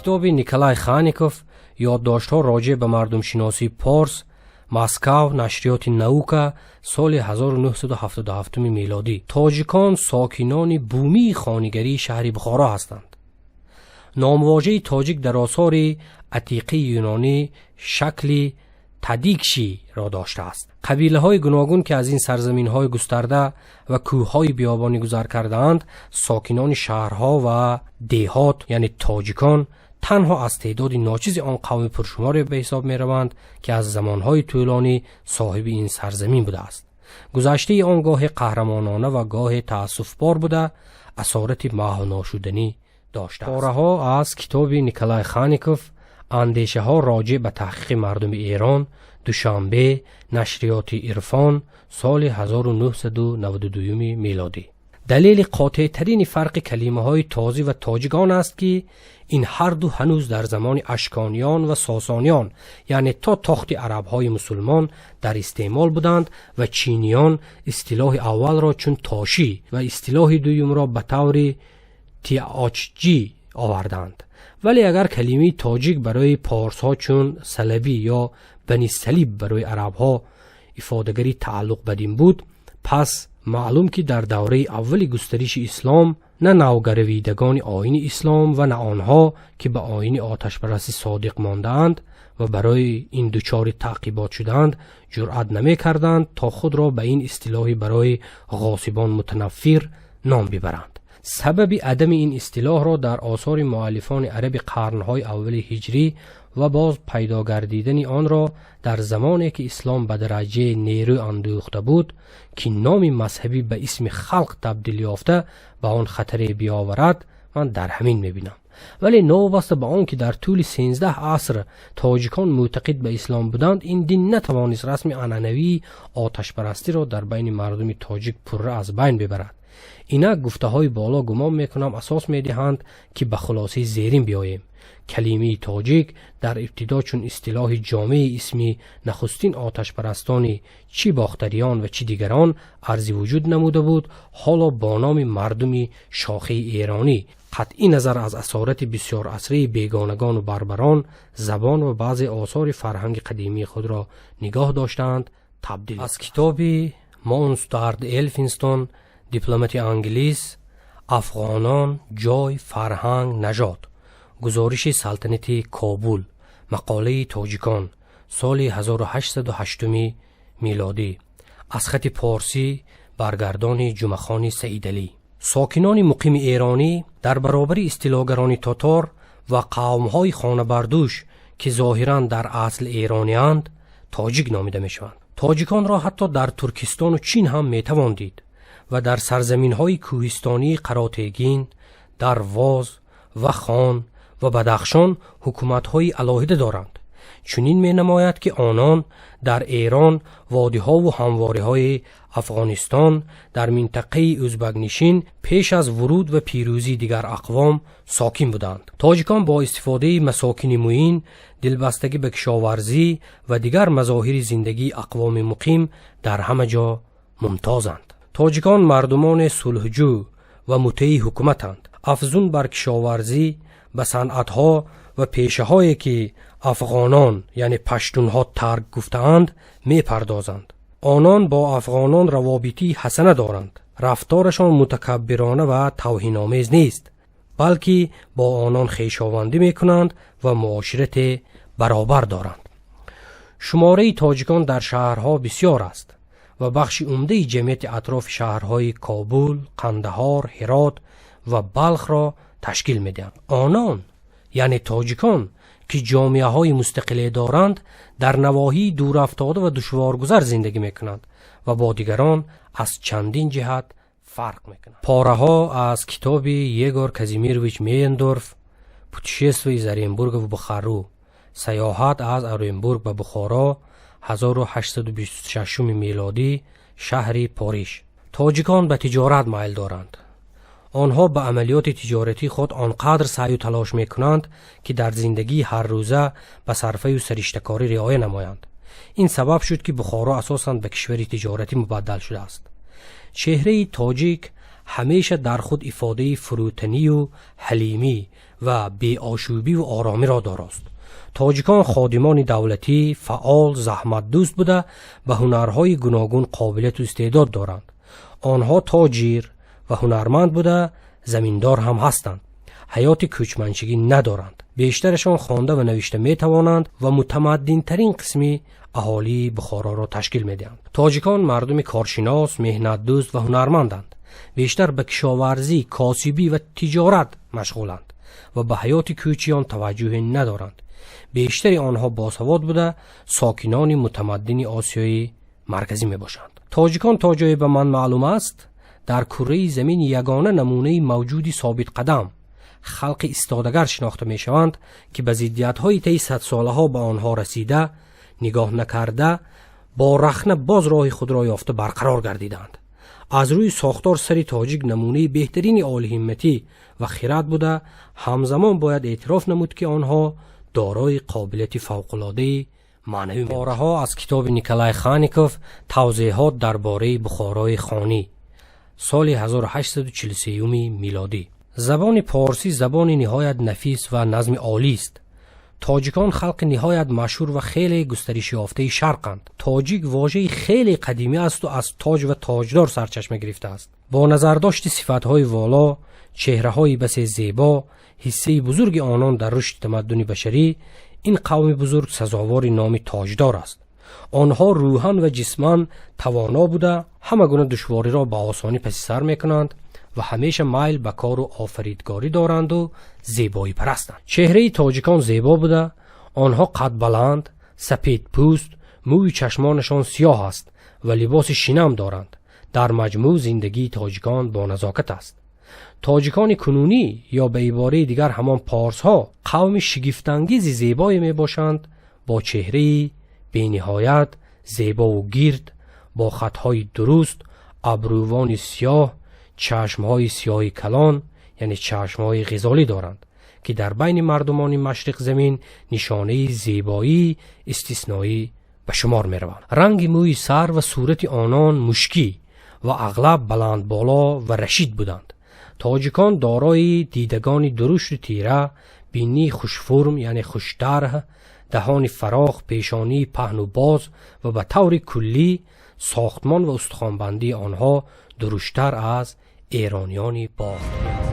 کتاب نیکولای خانیکوف یادداشت‌ها راجع به مردم شناسی پارس، مسکو، نشریات نوکا، سال 1977 میلادی. تاجیکان ساکنان بومی خانگری شهر بخارا هستند. نامواژه تاجیک در آثار عتیقه یونانی شکلی تدیکشی را داشته است. قبیله های گوناگون که از این سرزمین های گسترده و کوه های بیابانی گذر کردند، ساکنان شهرها و دیهات یعنی تاجیکان تنها از تعداد ناچیز آن قوم پرشمار به حساب می روند که از زمانهای طولانی صاحب این سرزمین بوده است. گذشته آن گاه قهرمانانه و گاه تأسف‌بار بوده، اسارت محو ناشدنی داشته است. پاره‌ها از کتاب نیکولای خانیکوف، اندیشه ها راجع به تحقیق مردم ایران، دوشنبه، نشریات عرفان، سال 1992 میلادی. دلیل قاطع ترین فرق کلمه های تازی و تاجیکان است که این هر دو هنوز در زمان اشکانیان و ساسانیان یعنی تا تخت عرب های مسلمان در استعمال بودند و چینیان اصطلاح اول را چون تاشی و اصطلاح دوم را به طور تیاچجی آوردند. ولی اگر کلمه تاجیک برای پارس ها چون سلبی یا بنی سلیب برای عرب ها افادهگری تعلق بدین بود، پس معلوم که در دوره اول گسترش اسلام نه نوگرویدگان آیین اسلام و نه آنها که به آیین آتش پرستی صادق ماندند و برای این دوچار تعقیبات شدند جرأت نمی کردند تا خود را به این اصطلاحی برای غاصبان متنفر نام ببرند. سبب عدم این اصطلاح را در آثار مؤلفان عرب قرنهای اول هجری و باز پیدا گردیدن آن را در زمانی که اسلام به درجه نیرو اندوخته بود که نام مذهبی به اسم خلق تبدیل یافته به آن خطر بیاورد من در همین میبینم. ولی نوبسته به آن که در طول 13 عصر تاجیکان معتقد به اسلام بودند، این دین نتوانست رسم عنعنوی آتش پرستی را در بین مردم تاجیک پره از بین ببرد. اینک گفته های بالا گمان میکنم اساس میدهند که به خلاصه زیرین بیاییم. کلمه تاجیک در ابتدا چون اصطلاح جامع اسمی نخستین آتش پرستانی چی باختریان و چی دیگران ارزی وجود نموده بود، حالا با نام مردم شاخه ایرانی قطعی نظر از اسارت بسیار عصری بیگانگان و بربران زبان و بعض آثار فرهنگ قدیمی خود را نگاه داشتند تبدیل. از کتاب مونستارد الفینستون، دیپلمات انگلیس، افغانان، جای، فرهنگ، نژاد، گزارش سلطنت کابل، مقاله تاجیکان، سال 1808 میلادی، از خط پارسی، برگردان جمعخان سعیدعلی. ساکنان مقیم ایرانی در برابر استیلاگران تاتار و قومهای خانه بردوش که ظاهراً در اصل ایرانی‌اند تاجیک نامیده میشوند. تاجیکان را حتی در ترکستان و چین هم میتوان دید و در سرزمین‌های کوهستانی قراتگین، در واز و خان و بدخشان حکومت‌های علاهده دارند. چنین می‌نماید که آنان در ایران، وادی‌ها و همواره‌های افغانستان، در منطقه ازبک‌نشین پیش از ورود و پیروزی دیگر اقوام ساکن بودند. تاجیکان با استفاده مساکن معین، دلبستگی به کشاورزی و دیگر مظاهر زندگی اقوام مقیم در همه جا ممتازند. تاجیکان مردمان صلحجو و مطیع حکومتند. افزون بر کشاورزی، به صنعت‌ها و پیشه‌هایی که افغانان یعنی پشتون‌ها ترک گفتند می پردازند. آنان با افغانان روابطی حسنه دارند. رفتارشان متکبرانه و توهین‌آمیز نیست، بلکه با آنان خویشاوندی می‌کنند و معاشرت برابر دارند. شماره تاجیکان در شهرها بسیار است و بخش عمده جمعیت اطراف شهرهای کابل، قندهار، هرات و بلخ را تشکیل می‌دهند. آنان یعنی تاجیکان که جامعه های مستقله دارند در نواحی دور افتاده و دشوارگذر زندگی میکنند و با دیگران از چندین جهت فرق میکنند. پاره ها از کتاب یگور کازیمیرویچ میندورف، پوتشیستوی از اورنبورگ و بخارو، سیاحت از اورنبورگ به بخارا، 1826 میلادی، شهر پاریس. تاجیکان به تجارت مایل دارند. آنها به عملیات تجارتی خود آنقدر سعی و تلاش میکنند که در زندگی هر روزه به صرفه و سرشتکاری رعایت نمایند. این سبب شد که بخارا اساساً به کشوری تجارتی مبدل شده است. چهره تاجیک همیشه در خود افاده فروتنی و حلیمی و بی‌آشوبی و آرامی را داراست. تاجیکان خادمان دولتی، فعال، زحمت دوست بوده و هنرهای گوناگون قابلیت و استعداد دارند. آنها تاجر و هنرمند بوده، زمیندار هم هستند. حیات کوچمنشگی ندارند. بیشترشان خوانده و نوشته می توانند و متمدن ترین قسمی اهالی بخارا را تشکیل می دهند. تاجیکان مردم کارشناس، مهنت دوست و هنرمندند. بیشتر به کشاورزی، کاسبی و تجارت مشغولند و به حیات کوچیان توجه ندارند. بیشتر آنها باسواد بوده، ساکنان متمدن آسیای مرکزی می باشند. تاجیکان تا جایی به من معلوم است در کره زمین یگانه نمونه موجودی ثابت قدم، خلق استادگر شناخته می شوند که به ضدیت‌های طی 100 ساله ها به آنها رسیده، نگاه نکرده، با رخنه باز راه خود را یافته برقرار گردیدند. از روی ساختار سری تاجیک نمونه بهترین عالی همتی و خرد بوده، همزمان باید اعتراف نمود که آنها دارای قابلیت فوق‌العاده معنوی پاره‌ها از کتاب نیکلای خانیکوف، توضیحات درباره بخارای خانی، سال 1843 میلادی. زبان پارسی زبان نهایت نفیس و نظم عالی است. تاجیکان خلق نهایت مشهور و خیلی گسترش یافته شرقند. تاجیک واژه خیلی قدیمی است و از تاج و تاجدار سرچشمه گرفته است. با نظر داشت صفات‌های والا، چهره‌های بس زیبا، حصه بزرگ آنان در رشد تمدن بشری، این قوم بزرگ سزاوار نام تاجدار است. آنها روحاً و جسماً توانا بوده، همه گونه دشواری را با آسانی پس سر میکنند و همیشه میل به کار و آفریدگاری دارند و زیبایی پرستند. چهره تاجیکان زیبا بوده، آنها قد بلند، سپید پوست، موی چشمانشان سیاه است و لباس شینم دارند. در مجموع زندگی تاجیکان با نزاکت است. تاجیکان کنونی یا به عباره دیگر همان پارس ها قوم شگفت‌انگیز زیبایی می باشند، با چهره بی نهایت زیبا و گرد، با خطهای درست، ابروان سیاه، چشمهای سیاه کلان یعنی چشمهای غزالی دارند که در بین مردمان مشرق زمین نشانه زیبایی استثنایی به شمار می روند. رنگ موی سر و صورت آنان مشکی و اغلب بلند بالا و رشید بودند. تاجیکان دارای دیدگان درشت و تیره، بینی خوش فرم یعنی خوش طرح، دهان فراخ، پیشانی پهن و باز و به طور کلی ساختمان و استخوانبندی آنها درشتر از ایرانیان باختری